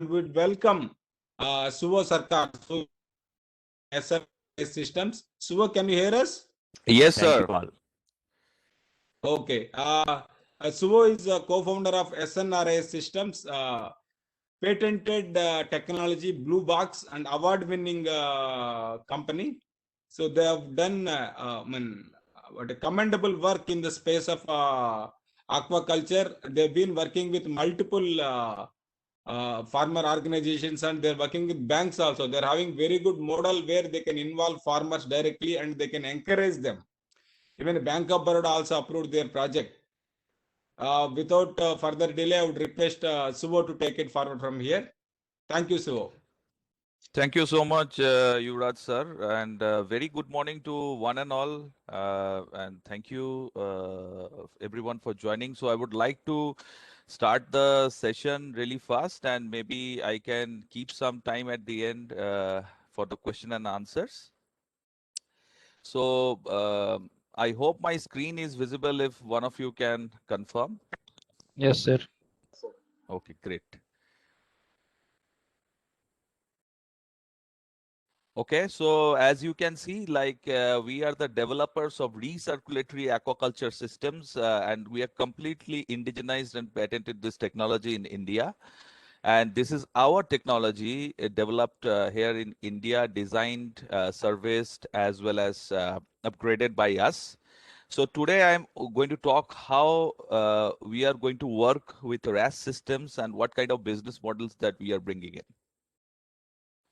would welcome Suvo Sarkar, so SRS Systems. Suvo, can you hear us? Yes, Thank you, sir. Paul. Okay. Suvo is a co-founder of SNRS Systems, patented technology, blue box, and award-winning company. So they have done what a commendable work in the space of aquaculture. They've been working with multiple farmer organizations, and they're working with banks also. They're having very good model where they can involve farmers directly and they can encourage them. Even Bank of Baroda also approved their project. Without further delay, I would request Suvo to take it forward from here. Thank you, Suvo. Thank you so much, Yuvraj sir, and very good morning to one and all. And thank you, everyone, for joining. So I would like to start the session really fast, and maybe I can keep some time at the end for the question and answers. So I hope my screen is visible. If one of you can confirm. Yes, sir. Okay, great. Okay, so as you can see, we are the developers of recirculatory aquaculture systems, and we are completely indigenized and patented this technology in India. And this is our technology developed here in India, designed, serviced, as well as upgraded by us. So today I'm going to talk how we are going to work with RAS systems and what kind of business models that we are bringing in.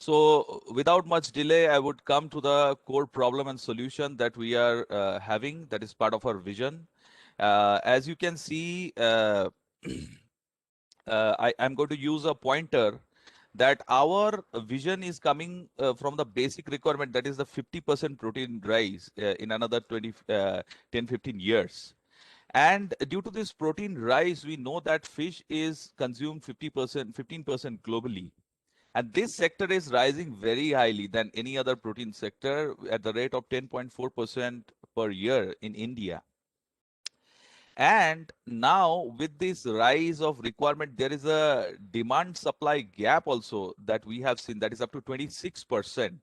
So without much delay, I would come to the core problem and solution that we are having, that is part of our vision. As you can see, I'm going to use a pointer that our vision is coming from the basic requirement, that is the 50% protein rise in another 10-15 years. And due to this protein rise, we know that fish is consumed 50%, 15% globally. And this sector is rising very highly than any other protein sector at the rate of 10.4% per year in India. And now with this rise of requirement, there is a demand supply gap also that we have seen, that is up to 26%.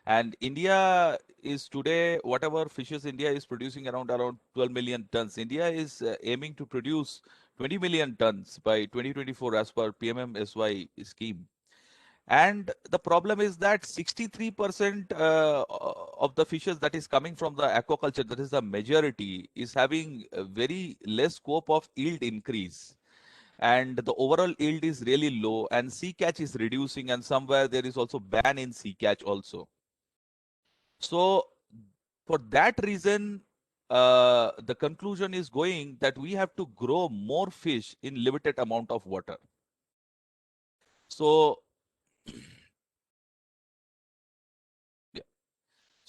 And India is today, whatever fishes India is producing around 12 million tons. India is aiming to produce 20 million tons by 2024 as per PMMSY scheme. And the problem is that 63% of the fishes that is coming from the aquaculture, that is the majority, is having a very less scope of yield increase. And the overall yield is really low, and sea catch is reducing, and somewhere there is also ban in sea catch also. So for that reason, the conclusion is going that we have to grow more fish in limited amount of water. So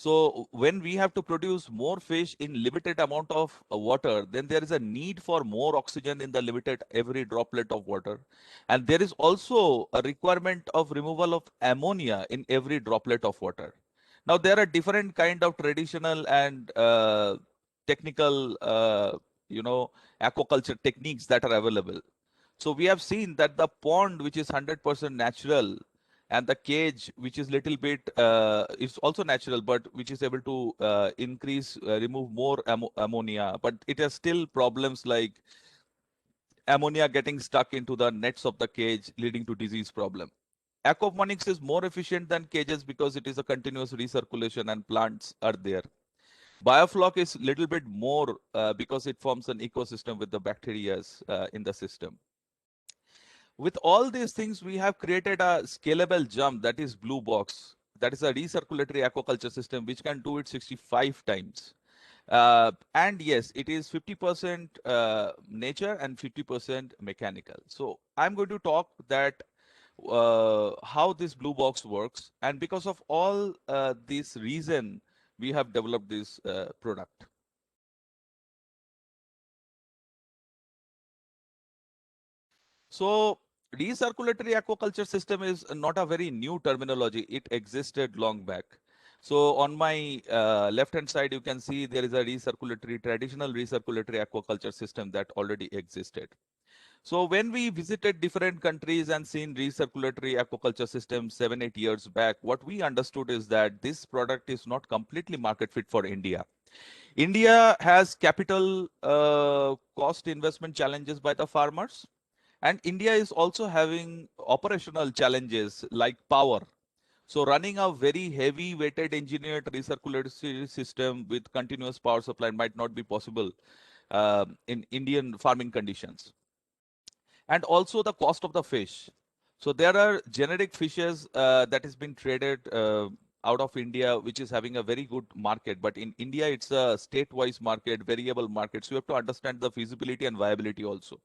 So when we have to produce more fish in limited amount of water, then there is a need for more oxygen in the limited every droplet of water. And there is also a requirement of removal of ammonia in every droplet of water. Now, there are different kind of traditional and technical, aquaculture techniques that are available. So we have seen that the pond, which is 100% natural, and the cage, which is little bit is also natural, but which is able to remove more ammonia, but it has still problems like ammonia getting stuck into the nets of the cage, leading to disease problem. Aquaponics is more efficient than cages because it is a continuous recirculation and plants are there. Biofloc is little bit more because it forms an ecosystem with the bacteria in the system. With all these things, we have created a scalable jump, that is Blue Box. That is a recirculatory aquaculture system which can do it 65 times. And yes, it is 50% nature and 50% mechanical. So I'm going to talk that how this Blue Box works. And because of all this reason, we have developed this product. So recirculatory aquaculture system is not a very new terminology. It existed long back. So on my left-hand side, you can see there is a traditional recirculatory aquaculture system that already existed. So when we visited different countries and seen recirculatory aquaculture systems 7-8 years back, what we understood is that this product is not completely market fit for India. India has capital cost investment challenges by the farmers, and India is also having operational challenges like power. So running a very heavy weighted engineered recirculatory system with continuous power supply might not be possible in Indian farming conditions. And also the cost of the fish. So there are generic fishes that has been traded out of India, which is having a very good market. But in India, it's a state-wise market, variable market. So you have to understand the feasibility and viability also.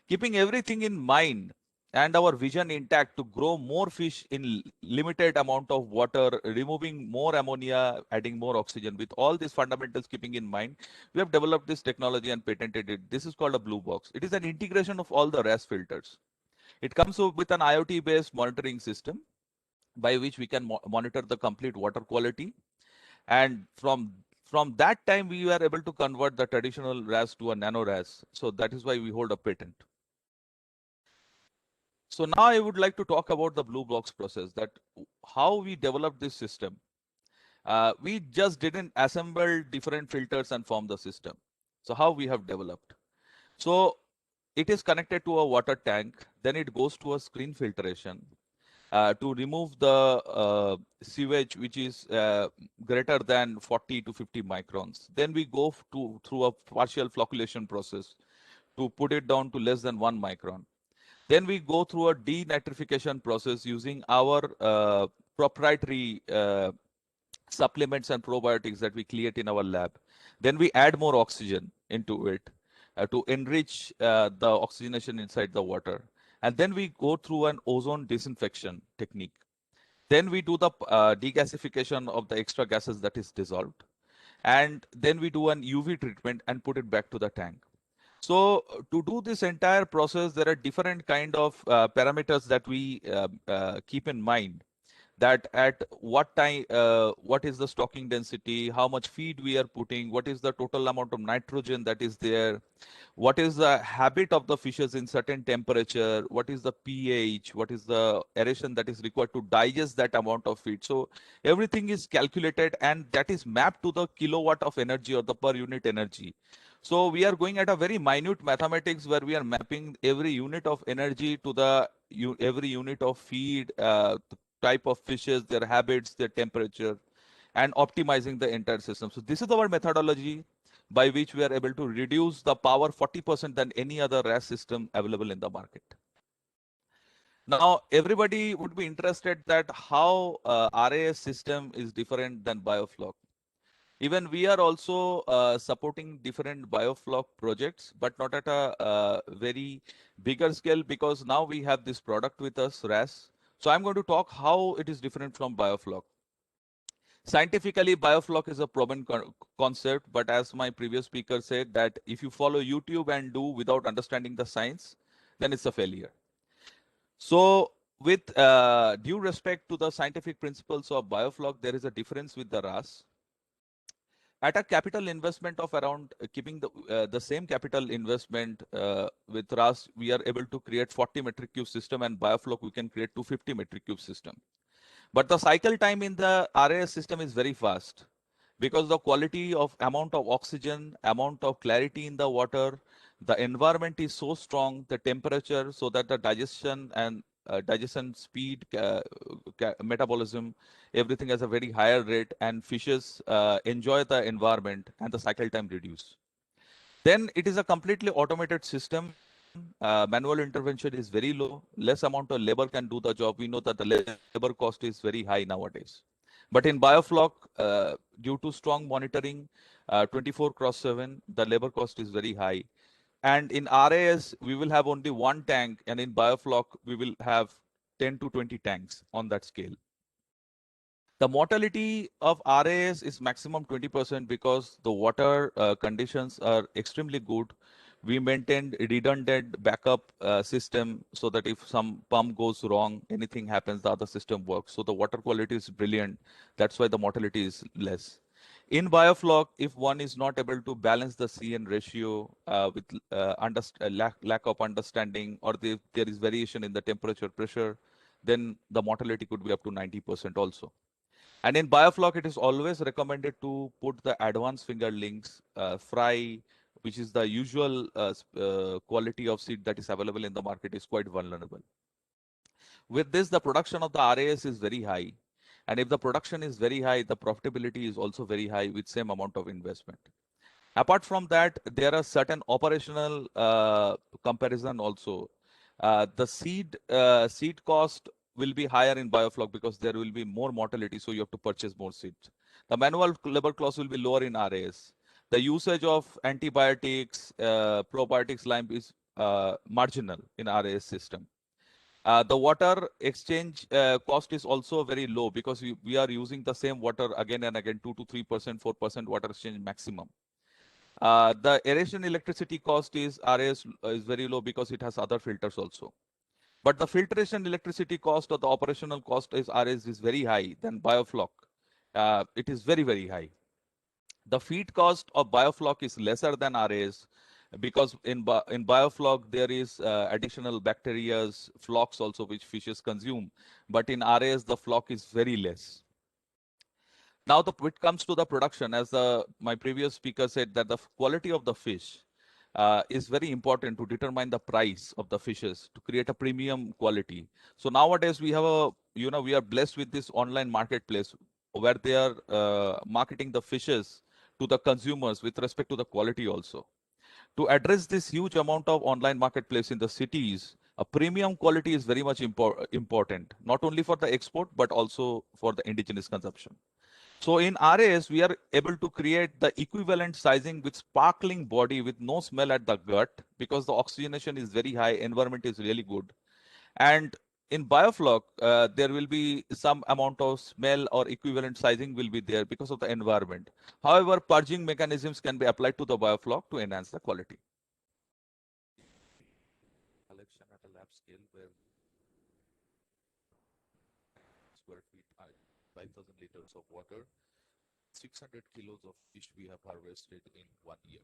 Keeping everything in mind and our vision intact to grow more fish in limited amount of water, removing more ammonia, adding more oxygen. With all these fundamentals keeping in mind, we have developed this technology and patented it. This is called a blue box. It is an integration of all the RAS filters. It comes with an IoT-based monitoring system by which we can monitor the complete water quality. And from that time, we were able to convert the traditional RAS to a nano RAS. So that is why we hold a patent. So now I would like to talk about the blue box process, that how we developed this system. We just didn't assemble different filters and form the system. So how we have developed. So it is connected to a water tank. Then it goes to a screen filtration to remove the sewage, which is greater than 40 to 50 microns. Then we go through a partial flocculation process to put it down to less than 1 micron. Then we go through a denitrification process using our proprietary supplements and probiotics that we create in our lab. Then we add more oxygen into it to enrich the oxygenation inside the water. And then we go through an ozone disinfection technique. Then we do the degasification of the extra gases that is dissolved. And then we do an UV treatment and put it back to the tank. So to do this entire process, there are different kind of parameters that we keep in mind. That at what time, what is the stocking density, how much feed we are putting, what is the total amount of nitrogen that is there, what is the habit of the fishes in certain temperature, what is the pH, what is the aeration that is required to digest that amount of feed. So everything is calculated and that is mapped to the kilowatt of energy or the per unit energy. So we are going at a very minute mathematics where we are mapping every unit of energy to the every unit of feed, type of fishes, their habits, their temperature, and optimizing the entire system. So this is our methodology by which we are able to reduce the power 40% than any other RAS system available in the market. Now, everybody would be interested that how RAS system is different than BioFloc. Even we are also supporting different BioFloc projects, but not at a very bigger scale, because now we have this product with us, RAS. So I'm going to talk how it is different from BioFloc. Scientifically, BioFloc is a proven concept, but as my previous speaker said, that if you follow YouTube and do without understanding the science, then it's a failure. So with due respect to the scientific principles of BioFloc, there is a difference with the RAS. At a capital investment of around keeping the same capital investment with RAS, we are able to create 40 metric cube system, and BioFloc we can create 250 metric cube system. But the cycle time in the RAS system is very fast because the quality of amount of oxygen, amount of clarity in the water, the environment is so strong, the temperature, so that the digestion and digestion speed, metabolism, everything has a very higher rate, and fishes enjoy the environment and the cycle time reduce. Then it is a completely automated system. Manual intervention is very low. Less amount of labor can do the job. We know that the labor cost is very high nowadays. But in BioFloc, due to strong monitoring, 24/7, the labor cost is very high. And in RAS, we will have only one tank, and in BioFloc, we will have 10 to 20 tanks on that scale. The mortality of RAS is maximum 20% because the water conditions are extremely good. We maintained a redundant backup system so that if some pump goes wrong, anything happens, the other system works. So the water quality is brilliant. That's why the mortality is less. In biofloc, if one is not able to balance the CN ratio with lack of understanding, or there is variation in the temperature pressure, then the mortality could be up to 90% also. And in biofloc, it is always recommended to put the advanced fingerlings, fry, which is the usual quality of seed that is available in the market, is quite vulnerable. With this, the production of the RAS is very high. And if the production is very high, the profitability is also very high with same amount of investment. Apart from that, there are certain operational comparison also. The seed cost will be higher in biofloc because there will be more mortality, so you have to purchase more seeds. The manual labor cost will be lower in RAS. The usage of antibiotics, probiotics, lime is marginal in RAS system. The water exchange cost is also very low because we are using the same water again and again, 2 to 3%, 4% water exchange maximum. The aeration electricity cost is RAS is very low because it has other filters also. But the filtration electricity cost or the operational cost is RAS is very high than biofloc. It is very, very high. The feed cost of biofloc is lesser than RAS because in biofloc there is additional bacteria, flocks also which fishes consume. But in RAS the flock is very less. Now it comes to the production, as my previous speaker said, that the quality of the fish is very important to determine the price of the fishes to create a premium quality. So nowadays we have we are blessed with this online marketplace where they are marketing the fishes to the consumers with respect to the quality also. To address this huge amount of online marketplace in the cities, a premium quality is very much important, not only for the export, but also for the indigenous consumption. So in RAS, we are able to create the equivalent sizing with sparkling body with no smell at the gut because the oxygenation is very high, environment is really good. And in biofloc, there will be some amount of smell or equivalent sizing will be there because of the environment. However, purging mechanisms can be applied to the biofloc to enhance the quality. Collection at a lab scale where square feet are 5,000 liters of water, 600 kilos of fish we have harvested in 1 year.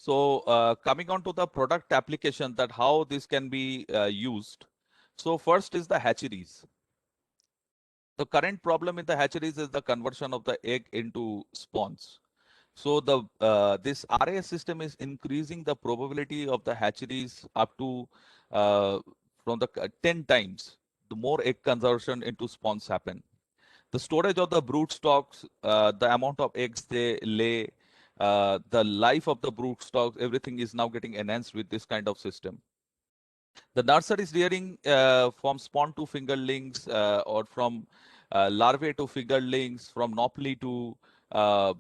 So coming on to the product application, that how this can be used. So first is the hatcheries. The current problem in the hatcheries is the conversion of the egg into spawns. So the this RAS system is increasing the probability of the hatcheries up to from the 10 times. The more egg conversion into spawns happen. The storage of the brood stocks, the amount of eggs they lay, the life of the brood stocks, everything is now getting enhanced with this kind of system. The nursery is rearing from spawn to fingerlings or from larvae to fingerlings, from nauplii to uh,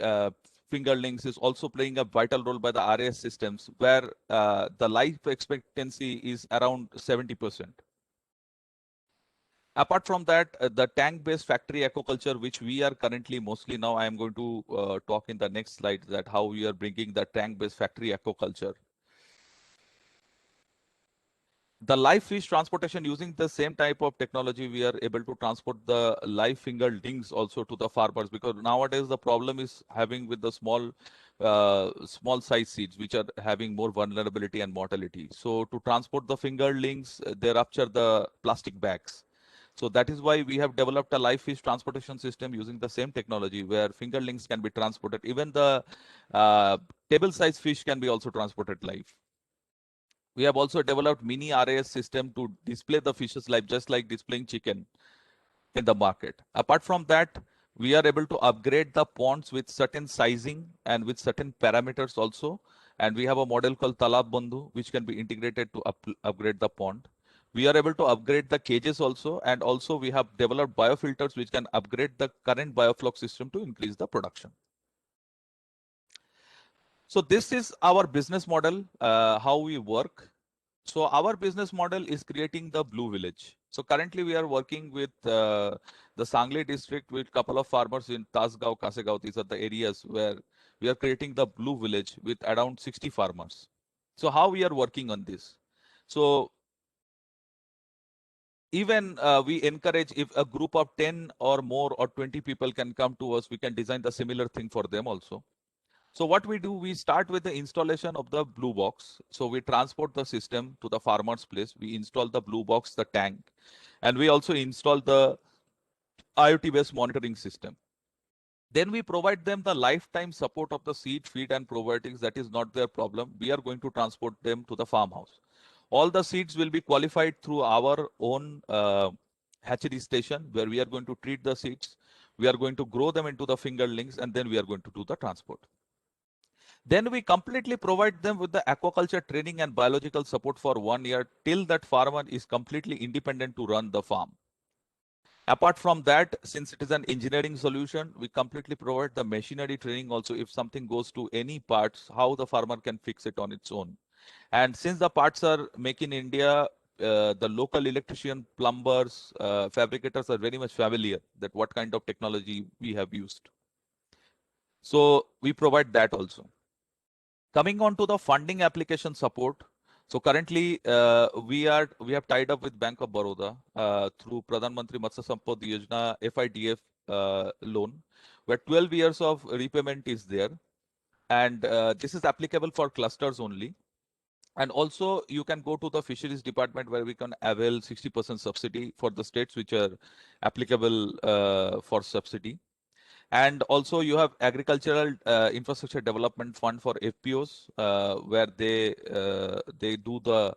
uh, fingerlings is also playing a vital role by the RAS systems, where the life expectancy is around 70%. Apart from that, the tank-based factory aquaculture, which we are currently mostly now, I am going to talk in the next slide that how we are bringing the tank-based factory aquaculture. The live fish transportation using the same type of technology, we are able to transport the live fingerlings also to the farmers, because nowadays the problem is having with the small size seeds which are having more vulnerability and mortality. So to transport the fingerlings, they rupture the plastic bags. So that is why we have developed a live fish transportation system using the same technology where fingerlings can be transported. Even the table size fish can be also transported live. We have also developed mini RAS system to display the fish's life just like displaying chicken in the market. Apart from that, we are able to upgrade the ponds with certain sizing and with certain parameters also. And we have a model called Talab Bandhu, which can be integrated to upgrade the pond. We are able to upgrade the cages also. And also we have developed biofilters which can upgrade the current biofloc system to increase the production. So this is our business model, how we work. So our business model is creating the Blue Village. So currently we are working with the Sangli district with couple of farmers in Tasgaon, Kasegaon. These are the areas where we are creating the Blue Village with around 60 farmers. So how we are working on this? So even we encourage, if a group of 10 or more or 20 people can come to us, we can design the similar thing for them also. So what we do, we start with the installation of the blue box. So we transport the system to the farmer's place. We install the blue box, the tank, and we also install the IoT-based monitoring system. Then we provide them the lifetime support of the seed, feed, and probiotics. That is not their problem. We are going to transport them to the farmhouse. All the seeds will be qualified through our own hatchery station, where we are going to treat the seeds. We are going to grow them into the fingerlings, and then we are going to do the transport. Then we completely provide them with the aquaculture training and biological support for 1 year, till that farmer is completely independent to run the farm. Apart from that, since it is an engineering solution, we completely provide the machinery training also. If something goes to any parts, how the farmer can fix it on its own. And since the parts are made in India, the local electrician, plumbers, fabricators are very much familiar that what kind of technology we have used. So we provide that also. Coming on to the funding application support. So currently, we have tied up with Bank of Baroda through Pradhan Mantri Matsya Sampad Yojana FIDF loan, where 12 years of repayment is there, and this is applicable for clusters only. And also, you can go to the fisheries department, where we can avail 60% subsidy for the states which are applicable for subsidy. And also you have agricultural infrastructure development fund for FPOs, where they do the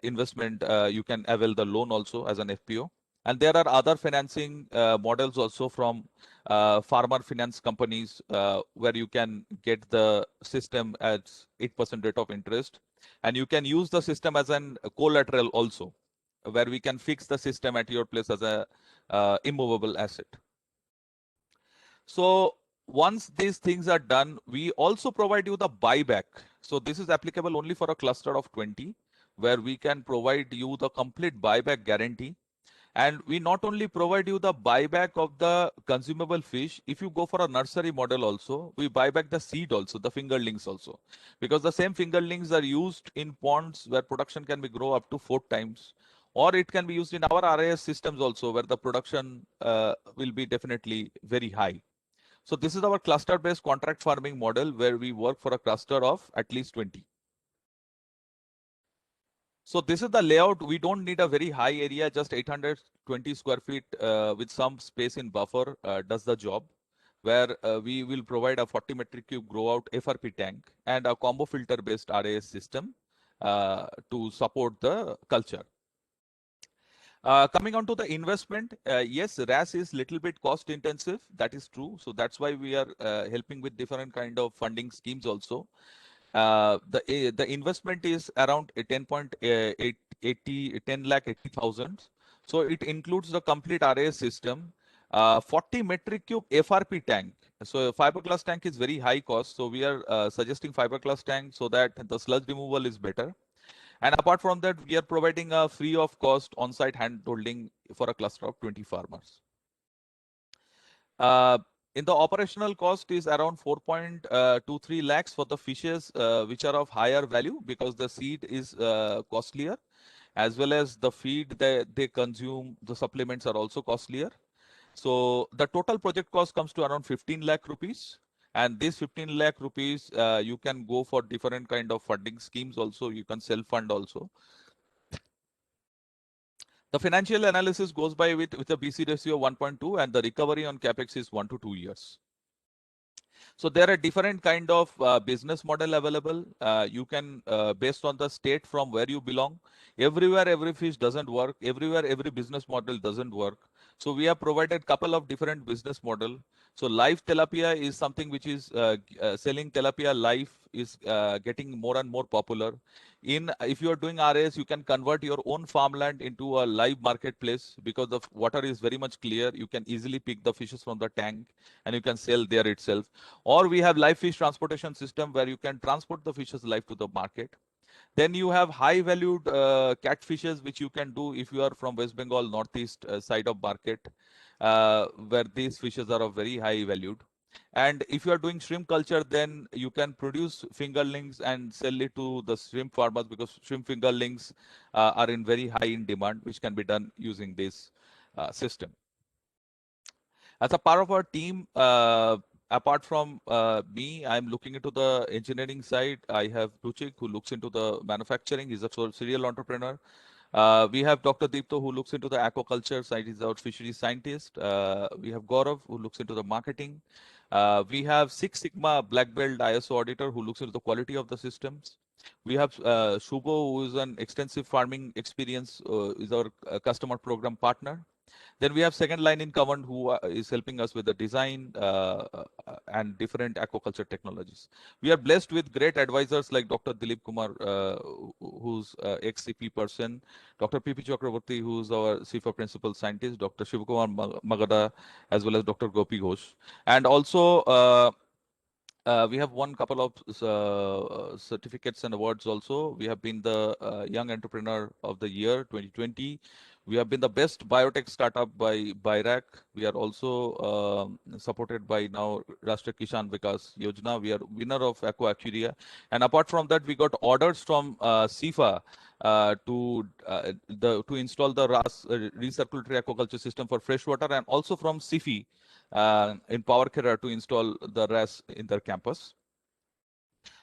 investment. You can avail the loan also as an FPO. And there are other financing models also from farmer finance companies, where you can get the system at 8% rate of interest. And you can use the system as an collateral also, where we can fix the system at your place as a immovable asset. So once these things are done, we also provide you the buyback. So this is applicable only for a cluster of 20, where we can provide you the complete buyback guarantee. And we not only provide you the buyback of the consumable fish, if you go for a nursery model also, we buy back the seed also, the fingerlings also. Because the same fingerlings are used in ponds where production can be grow up to 4 times. Or it can be used in our RAS systems also, where the production will be definitely very high. So this is our cluster-based contract farming model, where we work for a cluster of at least 20. So this is the layout. We don't need a very high area, just 820 square feet with some space in buffer does the job, where we will provide a 40 metric cube grow out FRP tank and a combo filter based RAS system to support the culture. Coming on to the investment, yes, RAS is little bit cost intensive. That is true. So that's why we are helping with different kind of funding schemes also. The investment is around 10 lakh 80,000. So it includes the complete RAS system, 40 metric cube FRP tank. So fiberglass tank is very high cost. So we are suggesting fiberglass tank so that the sludge removal is better. And apart from that, we are providing a free of cost on-site hand holding for a cluster of 20 farmers. In the operational cost is around 4.23 lakhs for the fishes, which are of higher value because the seed is costlier, as well as the feed that they consume, the supplements are also costlier. So the total project cost comes to around 15 lakh rupees. And this 15 lakh rupees, you can go for different kind of funding schemes also. You can self-fund also. The financial analysis goes by with a BC ratio of 1.2, and the recovery on capex is 1 to 2 years. So there are different kind of business model available. You can, based on the state from where you belong, everywhere every fish doesn't work. Everywhere every business model doesn't work. So we have provided couple of different business model. So live tilapia is something which is selling tilapia live is getting more and more popular. If you are doing RAS, you can convert your own farmland into a live marketplace because the water is very much clear. You can easily pick the fishes from the tank and you can sell there itself. Or we have live fish transportation system where you can transport the fishes live to the market. Then you have high valued catfishes, which you can do if you are from West Bengal, northeast side of market, where these fishes are of very high valued. And if you are doing shrimp culture, then you can produce fingerlings and sell it to the shrimp farmers, because shrimp fingerlings are in very high in demand, which can be done using this system. As a part of our team, apart from me, I'm looking into the engineering side. I have Ruchik, who looks into the manufacturing. He's a serial entrepreneur. We have Dr. Deepto, who looks into the aquaculture side. He's our fisheries scientist. We have Gaurav, who looks into the marketing. We have Six Sigma Black Belt ISO auditor, who looks into the quality of the systems. We have Shubho, who is an extensive farming experience, is our customer program partner. Then we have second line in command, who is helping us with the design and different aquaculture technologies. We are blessed with great advisors like Dr. Dilip Kumar, who's ex-CP person, Dr. P.P. Chakraborty, who's our CIFA principal scientist, Dr. Shivakumar Magada, as well as Dr. Gopi Ghosh. And also, we have won couple of certificates and awards also. We have been the Young Entrepreneur of the Year 2020. We have been the best biotech startup by BIRAC. We are also supported by now Rashtriya Kishan Vikas Yojana. We are winner of Aquacuria. And apart from that, we got orders from CIFA to install the RAS recirculatory aquaculture system for freshwater, and also from SIFI in Powerkera to install the RAS in their campus.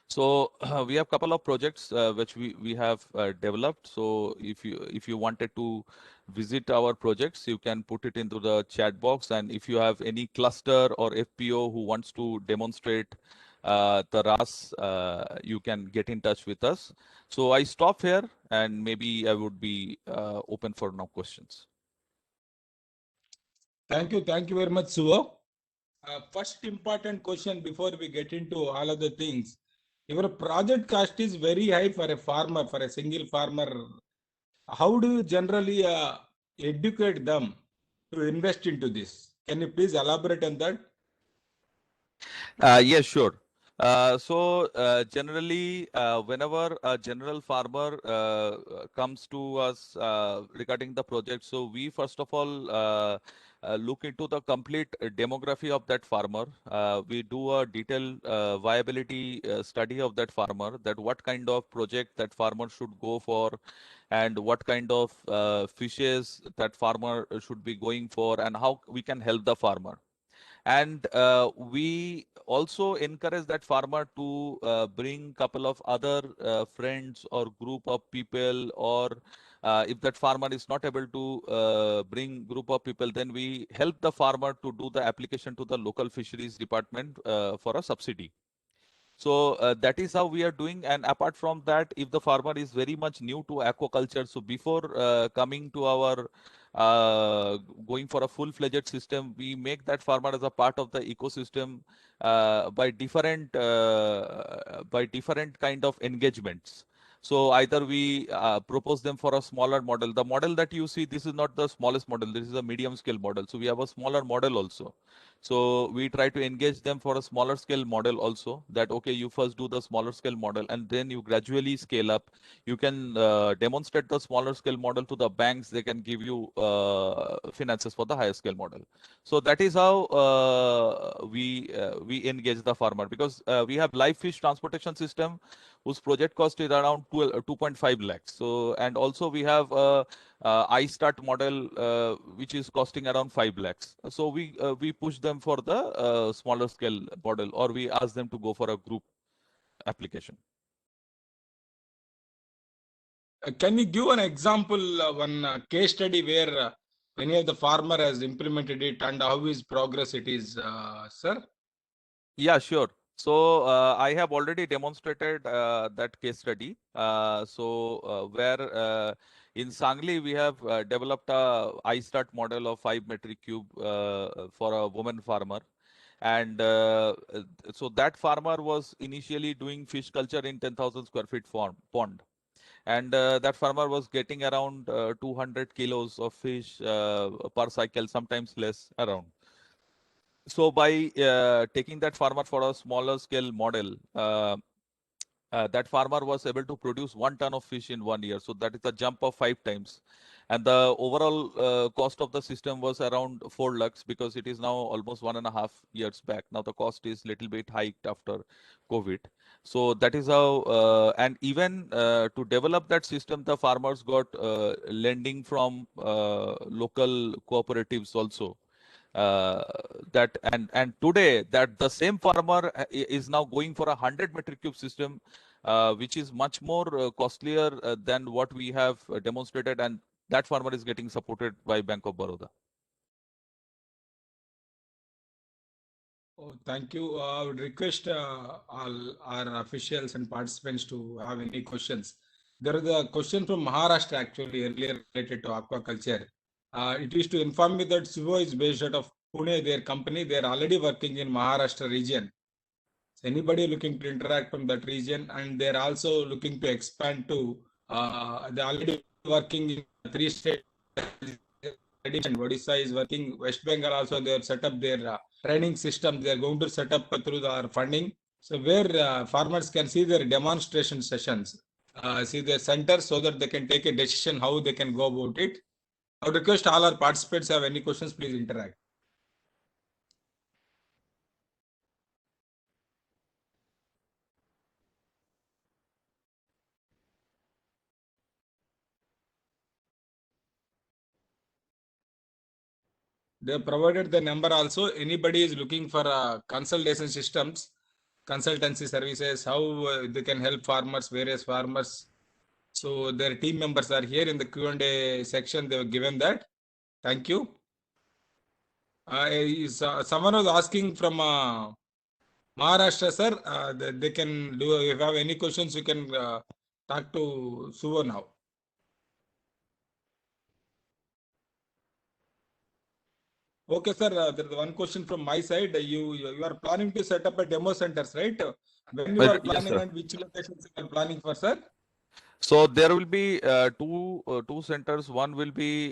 So we have a couple of projects which we have developed. So if you wanted to visit our projects, you can put it into the chat box. And if you have any cluster or FPO who wants to demonstrate the RAS, you can get in touch with us. So I stop here, and maybe I would be open for now questions. Thank you very much, Suvo. First important question before we get into all other things. Your project cost is very high for a farmer, for a single farmer. How do you generally educate them to invest into this? Can you please elaborate on that? Yes, sure. Generally, whenever a general farmer comes to us regarding the project, so we first of all look into the complete demography of that farmer. We do a detailed viability study of that farmer, that what kind of project that farmer should go for, and what kind of fishes that farmer should be going for, and how we can help the farmer. And we also encourage that farmer to bring couple of other friends or group of people, or if that farmer is not able to bring group of people, then we help the farmer to do the application to the local fisheries department for a subsidy. So that is how we are doing. And apart from that, if the farmer is very much new to aquaculture, so before coming to our going for a full-fledged system, we make that farmer as a part of the ecosystem by different kind of engagements. So either we propose them for a smaller model. The model that you see, this is not the smallest model. This is a medium scale model. So we have a smaller model also. So we try to engage them for a smaller scale model also, that, okay, you first do the smaller scale model and then you gradually scale up. You can demonstrate the smaller scale model to the banks. They can give you finances for the higher scale model. So that is how we engage the farmer, because we have live fish transportation system whose project cost is around 2.5 lakhs. So, and also we have a iStart model which is costing around 5 lakhs. So we push them for the smaller scale model, or we ask them to go for a group application. Can you give an example, one case study where any of the farmer has implemented it and how his progress it is, sir? Yeah, sure. So I have already demonstrated that case study. Where in Sangli we have developed a iStart model of 5 metric cube for a woman farmer. And so that farmer was initially doing fish culture in 10,000 square feet pond. And that farmer was getting around 200 kilos of fish per cycle, sometimes less around. So by taking that farmer for a smaller scale model, that farmer was able to produce 1 ton of fish in 1 year. So that is a jump of 5 times. And the overall cost of the system was around 4 lakhs, because it is now almost 1.5 years back. Now the cost is little bit hiked after COVID. So that is how, and even to develop that system, the farmers got lending from local cooperatives also. That and today that the same farmer is now going for a 100 metric cube system, which is much more costlier than what we have demonstrated, and that farmer is getting supported by Bank of Baroda. Oh, thank you. I would request all our officials and participants to have any questions. There is a question from Maharashtra actually earlier related to aquaculture. It is to inform me that Suvo is based out of Pune, their company. They are already working in Maharashtra region. So anybody looking to interact from that region, and they're also looking to expand to, they're already working in 3 states. Odisha is working, West Bengal also, they have set up their training system. They are going to set up through our funding. So where farmers can see their demonstration sessions, see their centers, so that they can take a decision how they can go about it. I would request all our participants have any questions, please interact. They have provided the number also. Anybody is looking for consultation systems, consultancy services, how they can help farmers, various farmers. So their team members are here in the Q&A section. They have given that. Thank you. Someone was asking from Maharashtra, sir. They can do. If you have any questions, you can talk to Suvo now. Okay, sir. There is one question from my side. You are planning to set up a demo centers, right? When you are Yes, planning sir. and which locations you are planning for, sir? So there will be two centers. One will be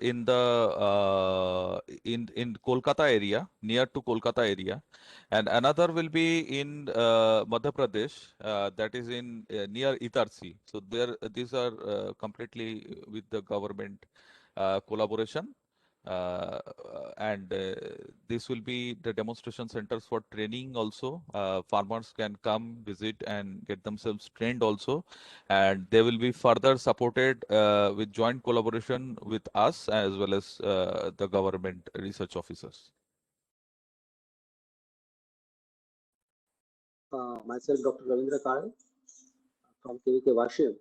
in the in Kolkata area, near to Kolkata area, and another will be in Madhya Pradesh, that is in near Itarsi. So there, these are completely with the government collaboration. Uh, and this will be the demonstration centers for training also. Farmers can come visit and get themselves trained also, and they will be further supported with joint collaboration with us as well as the government research officers. Myself, Dr. Ravindra Kale from KVK Washim.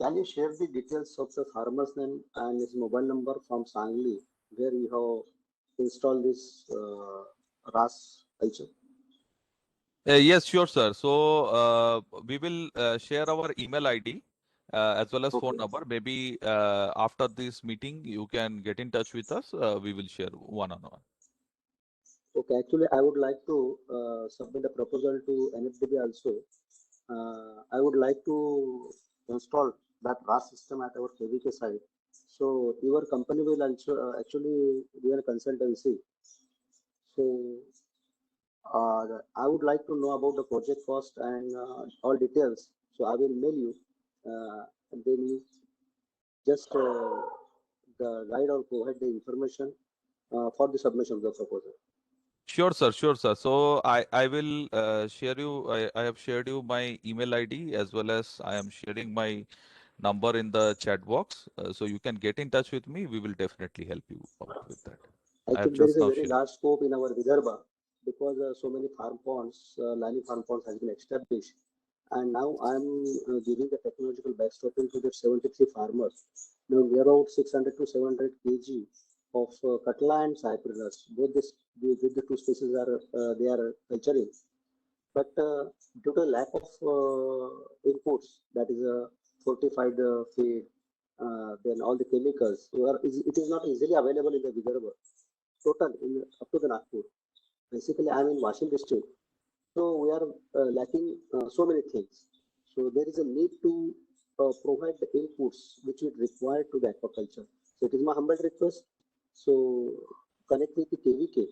Can you share the details of the farmer's name and his mobile number from Sangli, where you have installed this RAS culture? Yes, sure, sir. So we will share our email ID as well as phone Okay. number. Maybe after this meeting, you can get in touch with us. We will share one-on-one. Okay. Actually, I would like to submit a proposal to NFDB also. I would like to install that RAS system at our KVK site. So your company will also actually do a consultancy. So I would like to know about the project cost and all details. So I will mail you, and then you just the guide or provide the information for the submission of the proposal. Sure, sir. Sure, sir. So I will share you. I have shared you my email ID as well as I am sharing my number in the chat box. So you can get in touch with me. We will definitely help you out with that. I have Actually, there is just a now very shared. large scope in our Vidarbha because so many farm ponds, lining farm ponds has been established. And now I'm giving the technological backstopping to the 73 farmers. Now we are about 600 to 700 kg of Katla and Cyprus. Both the two species are they are culturing. But due to lack of inputs, that is a fortified feed, then all the chemicals, it is not easily available in the Vidarbha. Total in up to the Nagpur. Basically, I'm in Washington district, so we are lacking so many things. So there is a need to provide the inputs which is required to the aquaculture. So it is my humble request. So connect with the KVK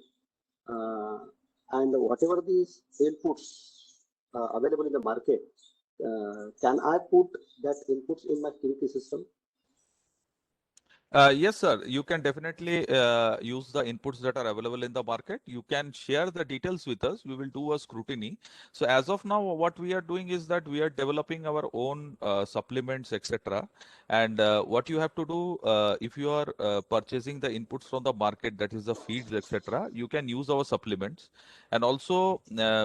and whatever these inputs available in the market, Can I put that inputs in my KVK system? Yes, sir. You can definitely use the inputs that are available in the market. You can share the details with us. We will do a scrutiny. So as of now, what we are doing is that we are developing our own supplements, etc. And what you have to do, if you are purchasing the inputs from the market, that is the feeds, etc., you can use our supplements. And also,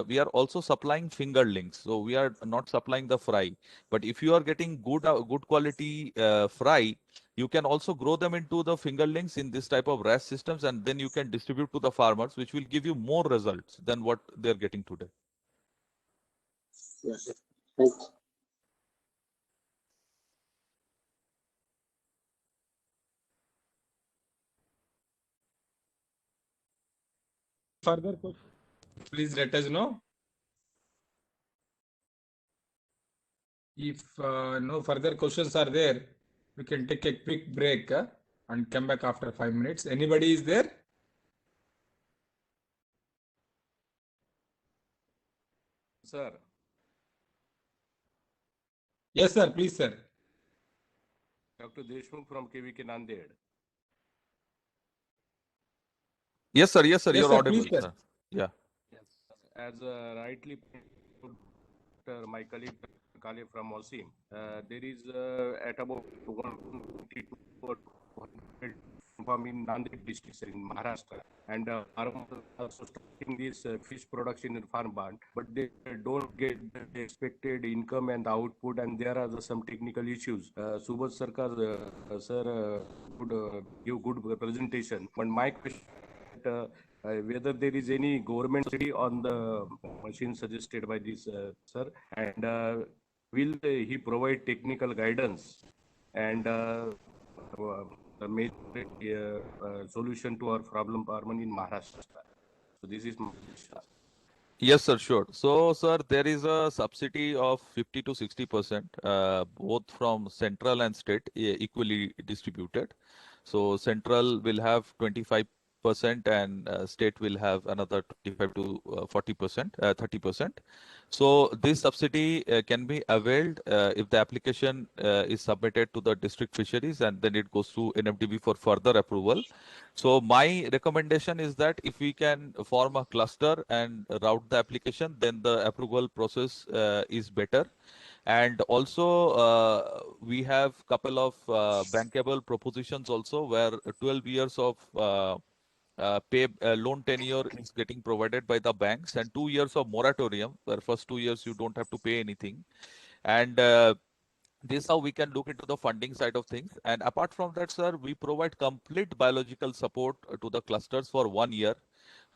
we are also supplying fingerlings. So we are not supplying the fry. But if you are getting good quality fry, you can also grow them into the fingerlings in this type of RAS systems, and then you can distribute to the farmers, which will give you more results than what they're getting today. Yes. Thanks. Further question, please let us know. If no further questions are there, we can take a quick break and come back after 5 minutes. Anybody is there? Sir, Yes, sir. Please, sir. Dr. Deshmukh from KVK Nanded. Yes, sir. Yes, sir. Yes, You're sir. audible, Please, sir. sir. Yeah. As rightly put my colleague Kale from Osim, there is at about 122 or 200 farm in Nanded district in Maharashtra, and farmers are starting this fish production in farm barn, but they don't get the expected income and output, and there are some technical issues. Subhash Sarkar sir would give good presentation, but my question whether there is any government study on the machine suggested by this sir, and will he provide technical guidance and major solution to our problem farming in Maharashtra? So this is my question. Yes, sir, sure. So, sir, there is a subsidy of 50 to 60%, both from central and state, equally distributed. So, central will have 25% and state will have another 25 to 40%, 30%. So, this subsidy can be availed if the application is submitted to the district fisheries, and then it goes to NFDB for further approval. So my recommendation is that if we can form a cluster and route the application, then the approval process is better. And also we have couple of bankable propositions also, where 12 years of pay loan tenure is getting provided by the banks, and 2 years of moratorium, where first 2 years you don't have to pay anything. And this how we can look into the funding side of things. And apart from that, sir, we provide complete biological support to the clusters for 1 year.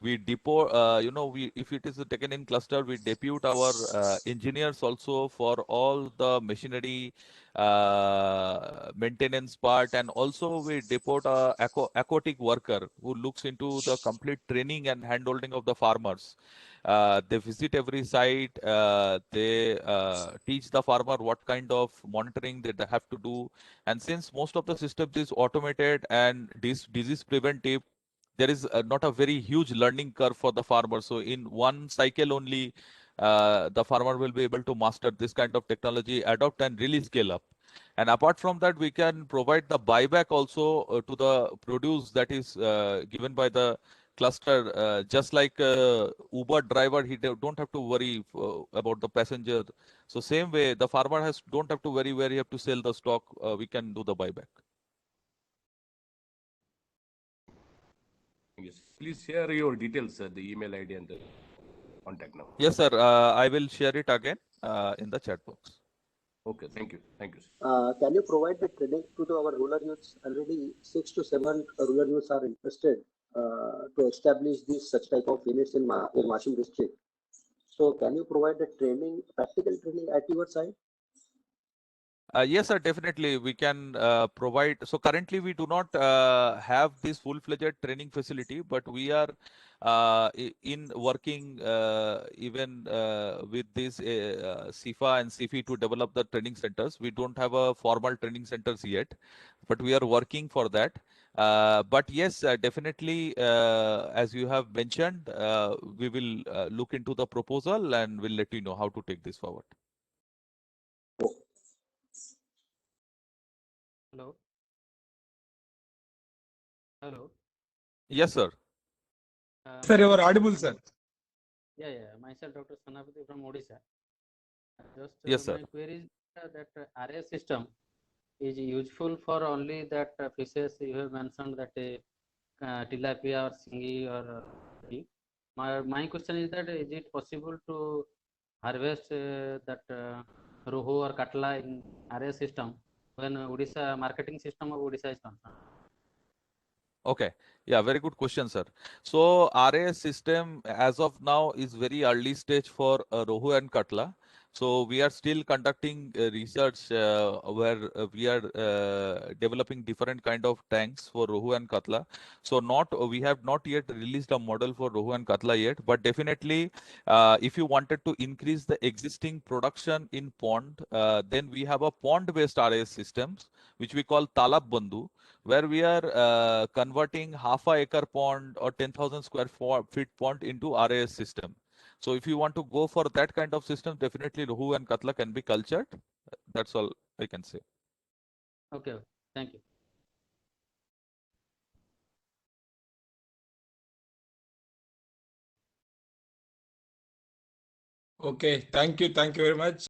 We depot, we, if it is taken in cluster, we depute our engineers also for all the machinery maintenance part, and also we depot a aquatic worker who looks into the complete training and handholding of the farmers. They visit every site. They teach the farmer what kind of monitoring that they have to do. And since most of the systems is automated and disease preventive, there is not a very huge learning curve for the farmer. So in one cycle only, the farmer will be able to master this kind of technology, adopt and really scale up. And apart from that, we can provide the buyback also to the produce that is given by the cluster. Just like Uber driver, he don't have to worry about the passenger. So same way, the farmer don't have to worry where he have to sell the stock. We can do the buyback. Yes. Please share your details, the email ID and the contact number. Yes, sir. I will share it again in the chat box. Okay, thank you. Thank you, sir. Can you provide the training to our rural youths? Already 6 to 7 rural youths are interested to establish this such type of units in Washim district. So can you provide the training, practical training at your side? Yes, sir, definitely. We can provide. So currently, we do not have this full-fledged training facility, but we are in working even with this CIFA and CIFI to develop the training centers. We don't have a formal training centers yet, but we are working for that. But yes, definitely, as you have mentioned, we will look into the proposal and we'll let you know how to take this forward. Hello. Hello. Yes, sir. Sir, you are Myself, audible, sir. yeah. Myself, Dr. Sanapati from Odisha. Just Yes, sir. my query is that RA system is useful for only that fishes you have mentioned that tilapia or singi or my question is that is it possible to harvest that rohu or katla in RA system when Odisha marketing system of Odisha is concerned? Okay. Yeah, very good question, sir. So RAS system as of now is very early stage for Rohu and Katla. So we are still conducting research where we are developing different kind of tanks for Rohu and Katla. So not we have not yet released a model for Rohu and Katla yet, but definitely if you wanted to increase the existing production in pond, then we have a pond-based RAS systems which we call Talab Bandhu, where we are converting half a acre pond or 10,000 square feet pond into RAS system. So if you want to go for that kind of system, definitely Rohu and Katla can be cultured. That's all I can say. Okay, thank you. Okay, thank you very much.